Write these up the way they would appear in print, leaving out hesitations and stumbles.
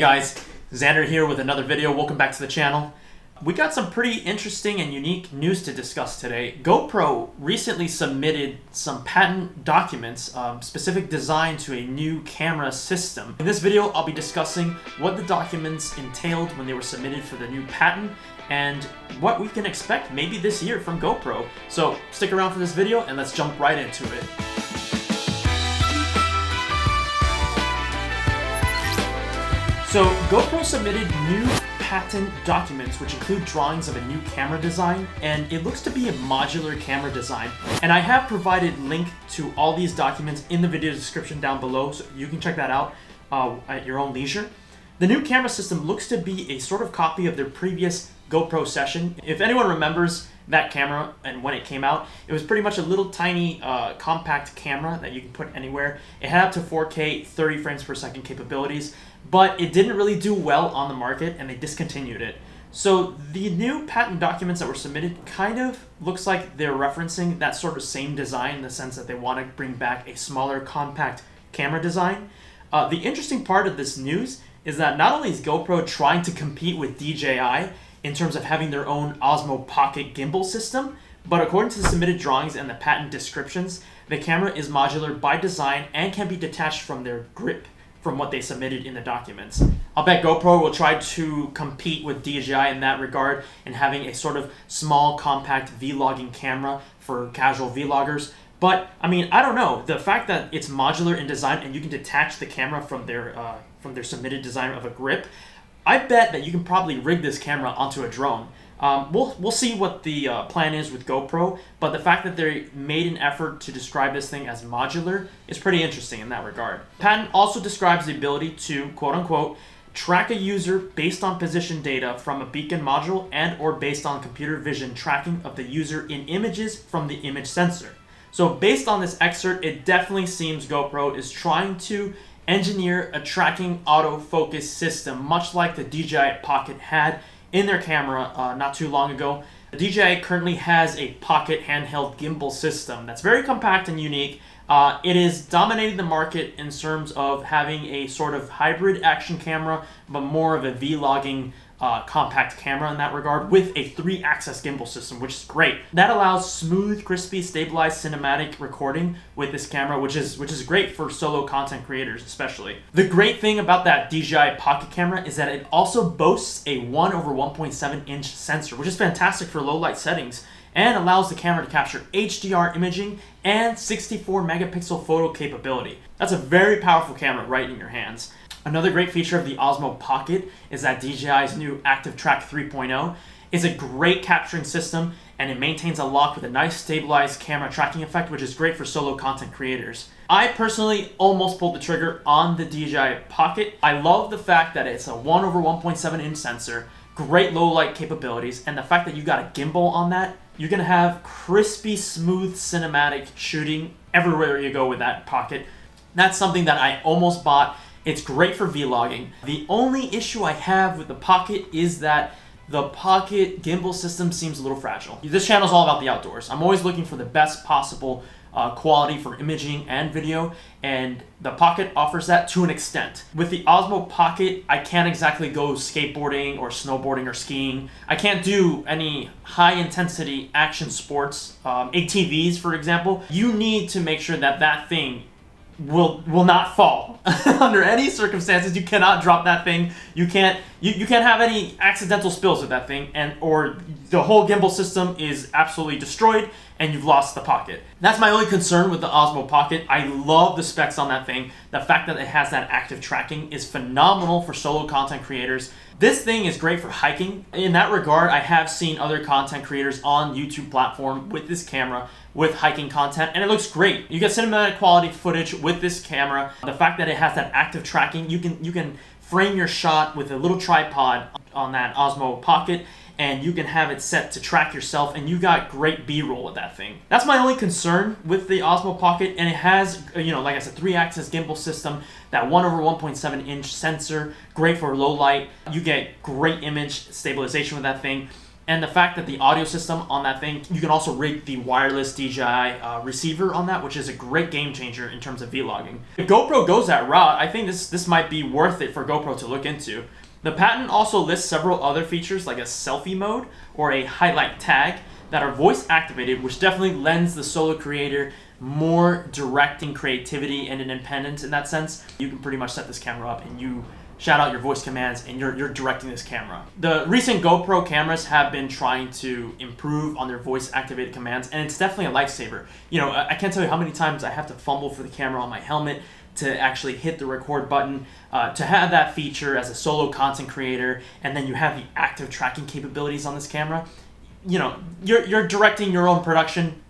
guys, Xander here with another video. Welcome back to the channel. We got some pretty interesting and unique news to discuss today. GoPro recently submitted some patent documents, specific design to a new camera system. In this video, I'll be discussing what the documents entailed when they were submitted for the new patent and what we can expect maybe this year from GoPro. So stick around for this video and let's jump right into it. So GoPro submitted new patent documents which include drawings of a new camera design, and it looks to be a modular camera design. And I have provided link to all these documents in the video description down below, so you can check that out at your own leisure. The new camera system looks to be a sort of copy of their previous GoPro Session. If anyone remembers that camera and when it came out, it was pretty much a little tiny compact camera that you can put anywhere. It had up to 4K 30 frames per second capabilities, but it didn't really do well on the market and they discontinued it. So the new patent documents that were submitted kind of looks like they're referencing that sort of same design in the sense that they want to bring back a smaller compact camera design. The interesting part of this news is that not only is GoPro trying to compete with DJI in terms of having their own Osmo Pocket gimbal system, but according to the submitted drawings and the patent descriptions, the camera is modular by design and can be detached from their grip from what they submitted in the documents. I'll bet GoPro will try to compete with DJI in that regard and having a sort of small compact vlogging camera for casual vloggers. But I mean, I don't know. The fact that it's modular in design and you can detach the camera from their submitted design of a grip, I bet that you can probably rig this camera onto a drone. We'll see what the plan is with GoPro, but the fact that they made an effort to describe this thing as modular is pretty interesting in that regard. Patent also describes the ability to, quote unquote, track a user based on position data from a beacon module and or based on computer vision tracking of the user in images from the image sensor. So based on this excerpt, it definitely seems GoPro is trying to engineer a tracking autofocus system, much like the DJI Pocket had in their camera not too long ago. The DJI currently has a Pocket handheld gimbal system that's very compact and unique. It is dominating the market in terms of having a sort of hybrid action camera, but more of a vlogging compact camera in that regard, with a 3-axis gimbal system, which is great. That allows smooth, crispy, stabilized cinematic recording with this camera, which is great for solo content creators especially. The great thing about that DJI Pocket camera is that it also boasts a 1/1.7 inch sensor, which is fantastic for low light settings, and allows the camera to capture HDR imaging and 64 megapixel photo capability. That's a very powerful camera right in your hands. Another great feature of the Osmo Pocket is that DJI's new Active Track 3.0 is a great capturing system, and it maintains a lock with a nice stabilized camera tracking effect, which is great for solo content creators. I personally almost pulled the trigger on the DJI Pocket. I love the fact that it's a 1/1.7 inch sensor, great low light capabilities, and the fact that you got a gimbal on that, you're gonna have crispy, smooth cinematic shooting everywhere you go with that Pocket. That's something that I almost bought. It's great for vlogging. The only issue I have with the Pocket is that the Pocket gimbal system seems a little fragile. This channel is all about the outdoors. I'm always looking for the best possible quality for imaging and video, and the Pocket offers that to an extent. With the Osmo Pocket, I can't exactly go skateboarding or snowboarding or skiing. I can't do any high-intensity action sports, ATVs, for example. You need to make sure that that thing will not fall under any circumstances. You cannot drop that thing. You can't have any accidental spills with that thing, or the whole gimbal system is absolutely destroyed and you've lost the Pocket. That's my only concern with the Osmo Pocket. I love the specs on that thing. The fact that it has that active tracking is phenomenal for solo content creators. This thing is great for hiking. In that regard, I have seen other content creators on YouTube platform with this camera with hiking content, and it looks great. You get cinematic quality footage with this camera. The fact that it has that active tracking, you can frame your shot with a little tripod on that Osmo Pocket, and you can have it set to track yourself, and you got great B-roll with that thing. That's my only concern with the Osmo Pocket, and it has, like I said, 3-axis gimbal system, that 1/1.7 inch sensor, great for low light. You get great image stabilization with that thing. And the fact that the audio system on that thing, you can also rig the wireless DJI receiver on that, which is a great game changer in terms of vlogging. If GoPro goes that route, I think this might be worth it for GoPro to look into. The patent also lists several other features like a selfie mode or a highlight tag that are voice activated, which definitely lends the solo creator more directing creativity and independence in that sense. You can pretty much set this camera up and you shout out your voice commands and you're directing this camera. The recent GoPro cameras have been trying to improve on their voice activated commands, and it's definitely a lifesaver. You know, I can't tell you how many times I have to fumble for the camera on my helmet to actually hit the record button. To have that feature as a solo content creator, and then you have the active tracking capabilities on this camera, you know, you're directing your own production.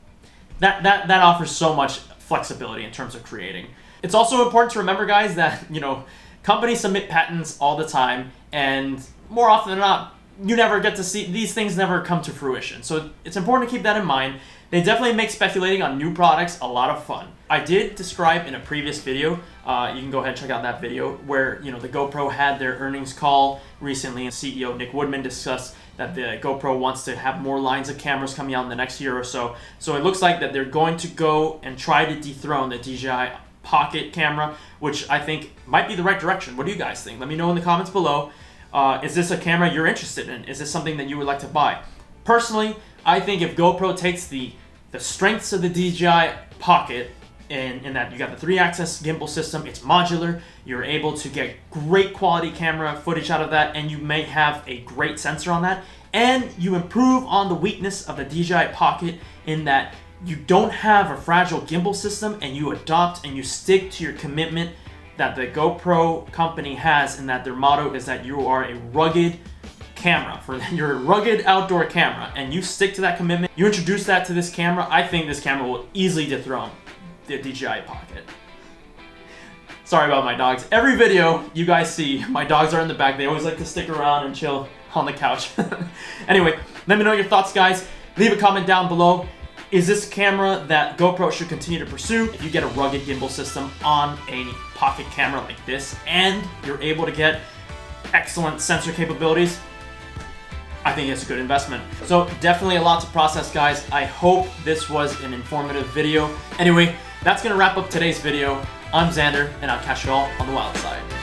That offers so much flexibility in terms of creating. It's also important to remember, guys, that, you know, companies submit patents all the time, and more often than not, you never get to see, these things never come to fruition. So it's important to keep that in mind. They definitely make speculating on new products a lot of fun. I did describe in a previous video, you can go ahead and check out that video, where, you know, the GoPro had their earnings call recently, and CEO Nick Woodman discussed that the GoPro wants to have more lines of cameras coming out in the next year or so. So it looks like that they're going to go and try to dethrone the DJI Pocket camera, which I think might be the right direction. What do you guys think? Let me know in the comments below. Is this a camera you're interested in? Is this something that you would like to buy? Personally, I think if GoPro takes the strengths of the DJI Pocket, in that you got the 3-axis gimbal system, it's modular, you're able to get great quality camera footage out of that, and you may have a great sensor on that, and you improve on the weakness of the DJI Pocket in that you don't have a fragile gimbal system, and you adopt and you stick to your commitment that the GoPro company has, in that their motto is that you are a rugged camera, you're a rugged outdoor camera, and you stick to that commitment. You introduce that to this camera, I think this camera will easily dethrone the DJI Pocket. Sorry about my dogs. Every video you guys see, my dogs are in the back. They always like to stick around and chill on the couch. Anyway, let me know your thoughts, guys. Leave a comment down below. Is this camera that GoPro should continue to pursue? If you get a rugged gimbal system on a pocket camera like this, and you're able to get excellent sensor capabilities, I think it's a good investment. So definitely a lot to process, guys. I hope this was an informative video. Anyway, that's gonna wrap up today's video. I'm Xander, and I'll catch you all on the wild side.